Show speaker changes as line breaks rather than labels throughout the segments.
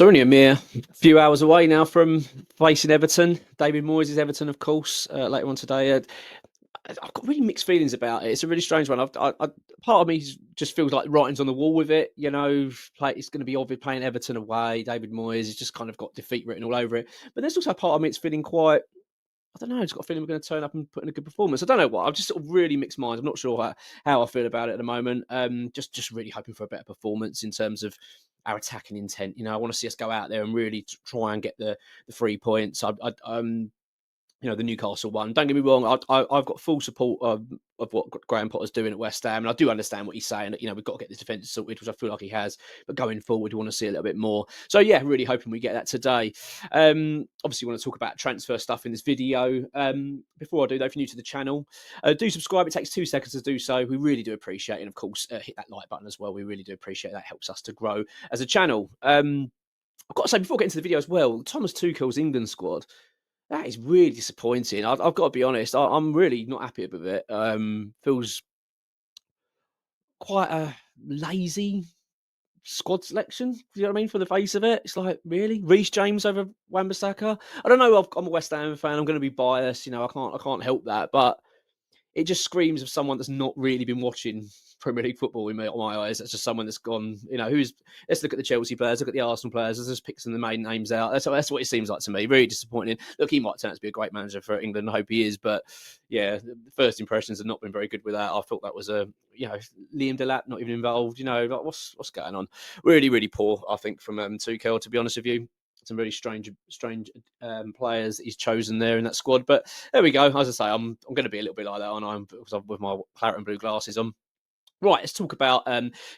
So only a mere few hours away now from facing Everton. David Moyes' Everton, of course, later on today. I've got really mixed feelings about it. It's a really strange one. Part of me just feels like writing's on the wall with it. It's going to be obvious playing Everton away. David Moyes has just kind of got defeat written all over it. But there's also a part of me that's feeling quite. I don't know. It's got a feeling we're going to turn up and put in a good performance. I don't know what. I'm just sort of really mixed minds. I'm not sure how I feel about it at the moment. Just really hoping for a better performance in terms of our attacking intent. I want to see us go out there and really try and get the 3 points. The Newcastle one. Don't get me wrong, I've got full support of what Graham Potter's doing at West Ham, and I do understand what he's saying. We've got to get this defence sorted, which I feel like he has. But going forward, we want to see a little bit more. So yeah, really hoping we get that today. Obviously, want to talk about transfer stuff in this video. Before I do, though, if you're new to the channel, do subscribe. It takes 2 seconds to do so. We really do appreciate it, and of course, hit that like button as well. We really do appreciate that. It helps us to grow as a channel. I've got to say, before getting to the video as well, Thomas Tuchel's England squad. That is really disappointing. I've got to be honest. I'm really not happy with it. Feels quite a lazy squad selection. You know what I mean? For the face of it, it's like, really, Reece James over Wan-Bissaka. I don't know. I'm a West Ham fan. I'm going to be biased. I can't help that. But it just screams of someone that's not really been watching Premier League football in my eyes. That's just someone that's gone, let's look at the Chelsea players, look at the Arsenal players, let's just pick some of the main names out. That's what it seems like to me. Very disappointing. Look, he might turn out to be a great manager for England. I hope he is. But yeah, the first impressions have not been very good with that. I thought that was Liam Delap not even involved. Like what's going on? Really, really poor, I think, from Tuchel, to be honest with you. Some really strange players he's chosen there in that squad. But there we go. As I say, I'm going to be a little bit like that, aren't I? Because I'm with my claret and blue glasses on. Right, let's talk about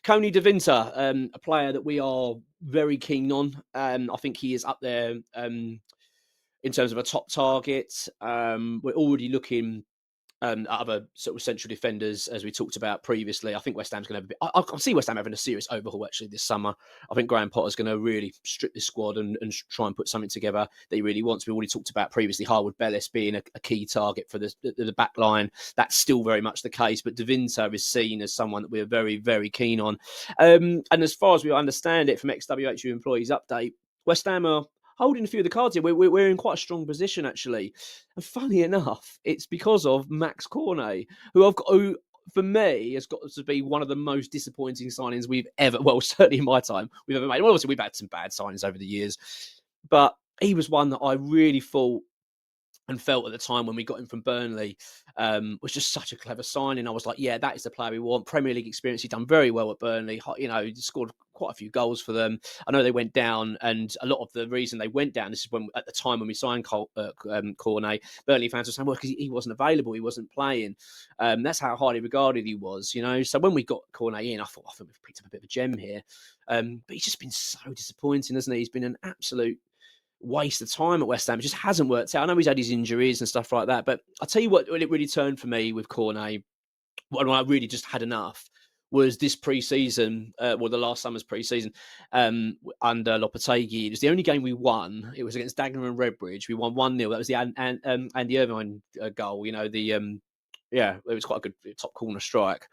Koni De Winter, a player that we are very keen on. I think he is up there in terms of a top target. We're already looking at other sort of central defenders, as we talked about previously. I think West Ham's going to have a bit. I see West Ham having a serious overhaul actually this summer. I think Graham Potter's going to really strip this squad and try and put something together that he really wants. We already talked about previously Harwood Bellis being a key target for the back line. That's still very much the case, but De Winter is seen as someone that we're very, very keen on. And as far as we understand it from XWHU Employees Update, West Ham are holding a few of the cards here. We're in quite a strong position, actually. And funny enough, it's because of Max Cornet, who for me, has got to be one of the most disappointing signings we've ever, well, certainly in my time, we've ever made. Well, obviously, we've had some bad signings over the years, but he was one that I really thought and felt at the time when we got him from Burnley was just such a clever signing. I was like, yeah, that is the player we want. Premier League experience. He'd done very well at Burnley. He scored quite a few goals for them. I know they went down, and a lot of the reason they went down, this is when at the time when we signed Cornet, Burnley fans were saying, well, because he wasn't available, he wasn't playing. That's how highly regarded he was, So when we got Cornet in, I think we've picked up a bit of a gem here. But he's just been so disappointing, hasn't he? He's been an absolute waste of time at West Ham. It just hasn't worked out. I know he's had his injuries and stuff like that, but I'll tell you what, when it really turned for me with Cornet, when I really just had enough, was this pre-season, the last summer's pre-season under Lopetegui. It was the only game we won. It was against Dagenham and Redbridge. We won 1-0. That was the Andy Irvine goal. It was quite a good top corner strike.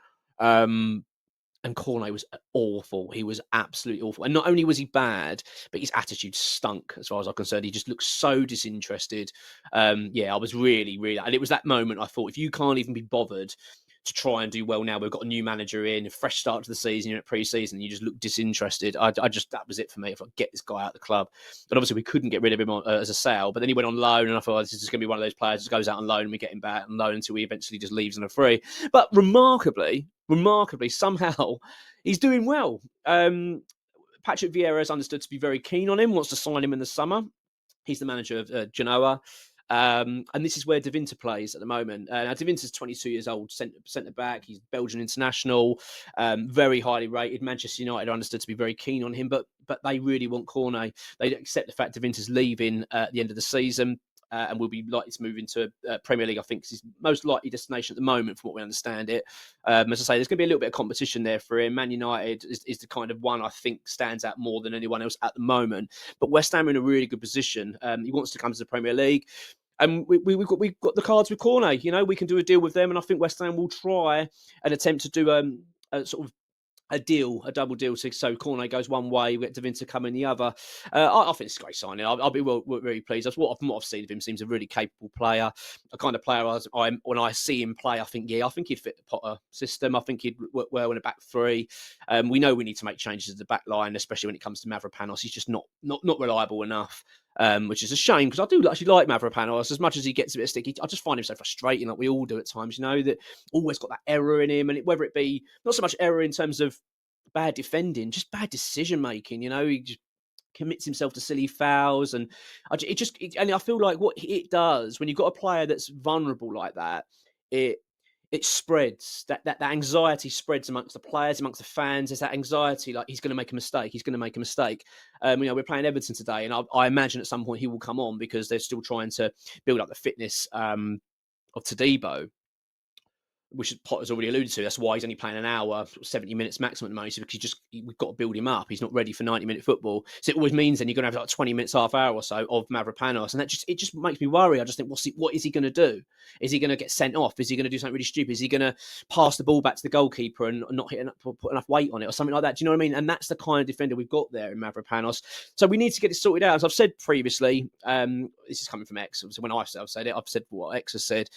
And Cornet was awful. He was absolutely awful. And not only was he bad, but his attitude stunk as far as I'm concerned. He just looked so disinterested. I was really, really... And it was that moment I thought, if you can't even be bothered to try and do well now, we've got a new manager in, a fresh start to the season, you're at pre-season, you just look disinterested. That was it for me. I thought, get this guy out of the club. But obviously we couldn't get rid of him as a sale. But then he went on loan, and I thought, this is just going to be one of those players that goes out on loan, and we get him back on loan until he eventually just leaves on a free. But remarkably, somehow, he's doing well. Patrick Viera is understood to be very keen on him, wants to sign him in the summer. He's the manager of Genoa. And this is where De Winter plays at the moment. Now, De Winter's 22 years old, centre back. He's Belgian international, very highly rated. Manchester United are understood to be very keen on him, but they really want Cornet. They accept the fact De Winter's leaving at the end of the season. And will be likely to move into Premier League, I think, is his most likely destination at the moment, from what we understand it. As I say, there's going to be a little bit of competition there for him. Man United is the kind of one I think stands out more than anyone else at the moment. But West Ham are in a really good position. He wants to come to the Premier League. And we've got the cards with Cornet. We can do a deal with them, and I think West Ham will try and attempt to do a sort of a double deal. So Cornet goes one way, we get De Winter coming the other. I think it's a great signing. I'll be very pleased. That's what I've seen of him. Seems a really capable player, a kind of player. When I see him play, I think he'd fit the Potter system. I think he'd work well in a back three. We know we need to make changes to the back line, especially when it comes to Mavropanos. He's just not reliable enough. Which is a shame because I do actually like Mavropanos as much as he gets a bit sticky. I just find him so frustrating, like we all do at times. That always got that error in him, and whether it be not so much error in terms of bad defending, just bad decision making. He just commits himself to silly fouls, and and I feel like what it does when you've got a player that's vulnerable like that, it spreads that anxiety spreads amongst the players, amongst the fans. There's that anxiety, like he's going to make a mistake. He's going to make a mistake. We're playing Everton today, and I imagine at some point he will come on because they're still trying to build up the fitness of Todibo, which Potter's already alluded to. That's why he's only playing an hour, 70 minutes maximum at the moment, because we've got to build him up. He's not ready for 90-minute football. So it always means then you're going to have like 20 minutes, half hour or so of Mavropanos. And it just makes me worry. I just think, what is he going to do? Is he going to get sent off? Is he going to do something really stupid? Is he going to pass the ball back to the goalkeeper and not put enough weight on it or something like that? Do you know what I mean? And that's the kind of defender we've got there in Mavropanos. So we need to get it sorted out. As I've said previously, this is coming from X. So when I've said it, I've said what X has said.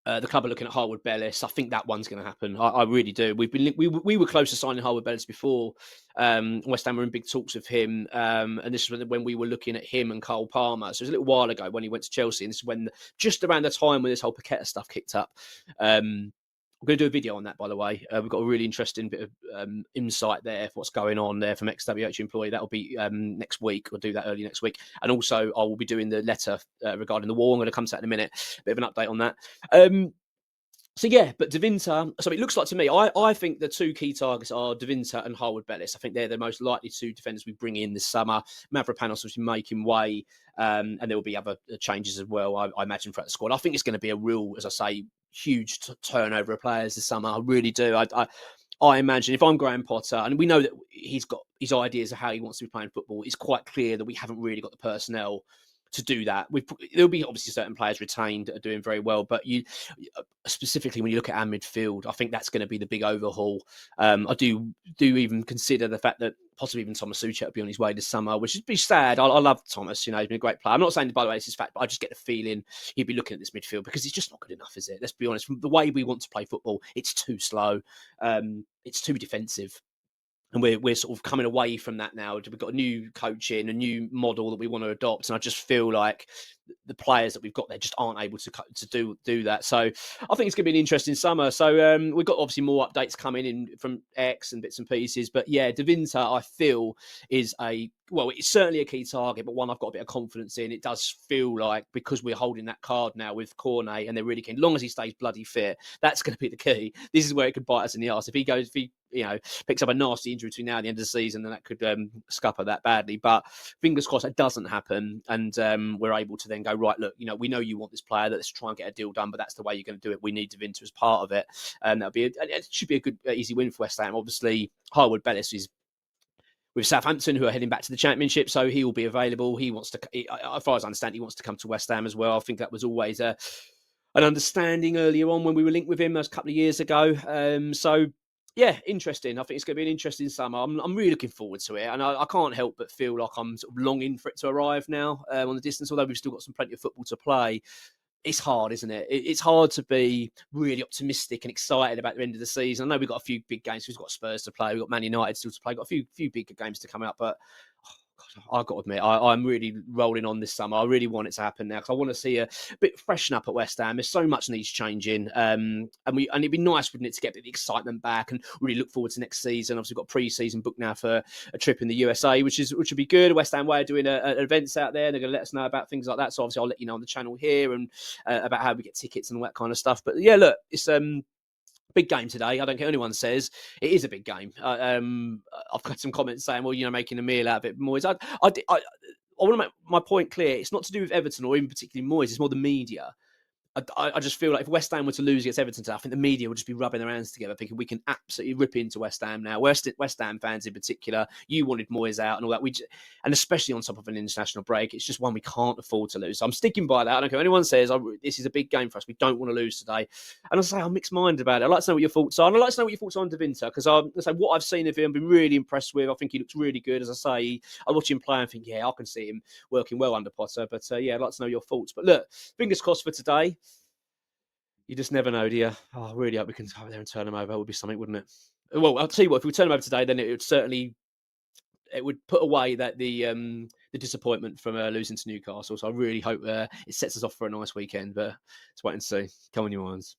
The club are looking at Harwood Bellis. I think that one's going to happen. I really do. We were close to signing Harwood Bellis before. West Ham were in big talks with him, and this is when we were looking at him and Cole Palmer. So it was a little while ago when he went to Chelsea, and this is when just around the time when this whole Paqueta stuff kicked up. I'm going to do a video on that, by the way. We've got a really interesting bit of insight there for what's going on there from XWH employee. That'll be next week. We'll do that early next week. And also, I will be doing the letter regarding the war. I'm going to come to that in a minute. Bit of an update on that. So yeah, but De Winter. So it looks like to me, I think the two key targets are De Winter and Harwood Bellis. I think they're the most likely two defenders we bring in this summer. Mavropanos obviously making way, and there will be other changes as well. I imagine throughout the squad. I think it's going to be a real, as I say, huge turnover of players this summer. I really do. I imagine if I'm Graham Potter, and we know that he's got his ideas of how he wants to be playing football, it's quite clear that we haven't really got the personnel to do that. There'll be obviously certain players retained that are doing very well, but specifically when you look at our midfield, I think that's going to be the big overhaul. I do even consider the fact that possibly even Thomas Suchek will be on his way this summer, which would be sad. I love Thomas, he's been a great player. I'm not saying, by the way, it's his fact, but I just get the feeling he'd be looking at this midfield because it's just not good enough, is it? Let's be honest. From the way we want to play football, it's too slow. It's too defensive. And we're sort of coming away from that now. We've got a new coaching, a new model that we want to adopt. And I just feel like the players that we've got there just aren't able to do that. So I think it's going to be an interesting summer. So we've got obviously more updates coming in from X and bits and pieces. But yeah, De Winter, I feel, is it's certainly a key target, but one I've got a bit of confidence in. It does feel like because we're holding that card now with Cornet and they're really keen, as long as he stays bloody fit, that's going to be the key. This is where it could bite us in the arse. If he picks up a nasty injury between now and the end of the season, then that could scupper that badly. But fingers crossed that doesn't happen, and we're able to then go, right, look, we know you want this player, let's try and get a deal done, but that's the way you're going to do it. We need De Winter as part of it, and it should be a good, easy win for West Ham. Obviously, Harwood Bellis is with Southampton, who are heading back to the Championship, so he will be available. He wants to, as far as I understand, he wants to come to West Ham as well. I think that was always an understanding earlier on when we were linked with him. That was a couple of years ago. So yeah, interesting. I think it's going to be an interesting summer. I'm really looking forward to it, and I can't help but feel like I'm sort of longing for it to arrive now on the distance. Although we've still got plenty of football to play, it's hard, isn't it? It's hard to be really optimistic and excited about the end of the season. I know we've got a few big games. We've got Spurs to play. We've got Man United still to play. We've got a few bigger games to come out, but I've got to admit, I'm really rolling on this summer. I really want it to happen now because I want to see a bit freshen up at West Ham. There's so much needs changing, and it'd be nice, wouldn't it, to get the excitement back and really look forward to next season. Obviously, we've got pre-season booked now for a trip in the USA, which would be good. West Ham way of doing events out there. They're going to let us know about things like that. So obviously, I'll let you know on the channel here and about how we get tickets and all that kind of stuff. But yeah, look, it's big game today. I don't care what anyone says. It is a big game. I've got some comments saying, well, making a meal out of it. Moyes. I want to make my point clear. It's not to do with Everton or even particularly Moyes. It's more the media. I just feel like if West Ham were to lose against Everton today, I think the media would just be rubbing their hands together, thinking we can absolutely rip into West Ham now. West Ham fans in particular, you wanted Moyes out and all that. And especially on top of an international break, it's just one we can't afford to lose. So I'm sticking by that. I don't care what anyone says. This is a big game for us. We don't want to lose today. And I say I'm mixed minded about it. I'd like to know what your thoughts are. And I'd like to know what your thoughts are on De Winter, because I say what I've seen of him, I've been really impressed with. I think he looks really good. As I say, I watch him play and think, yeah, I can see him working well under Potter. But yeah, I'd like to know your thoughts. But look, fingers crossed for today. You just never know, do you? Oh, I really hope we can go there and turn them over. That would be something, wouldn't it? Well, I'll tell you what. If we turn them over today, then it would certainly put away the disappointment from losing to Newcastle. So I really hope it sets us off for a nice weekend. But let's wait and see. Come on, your minds.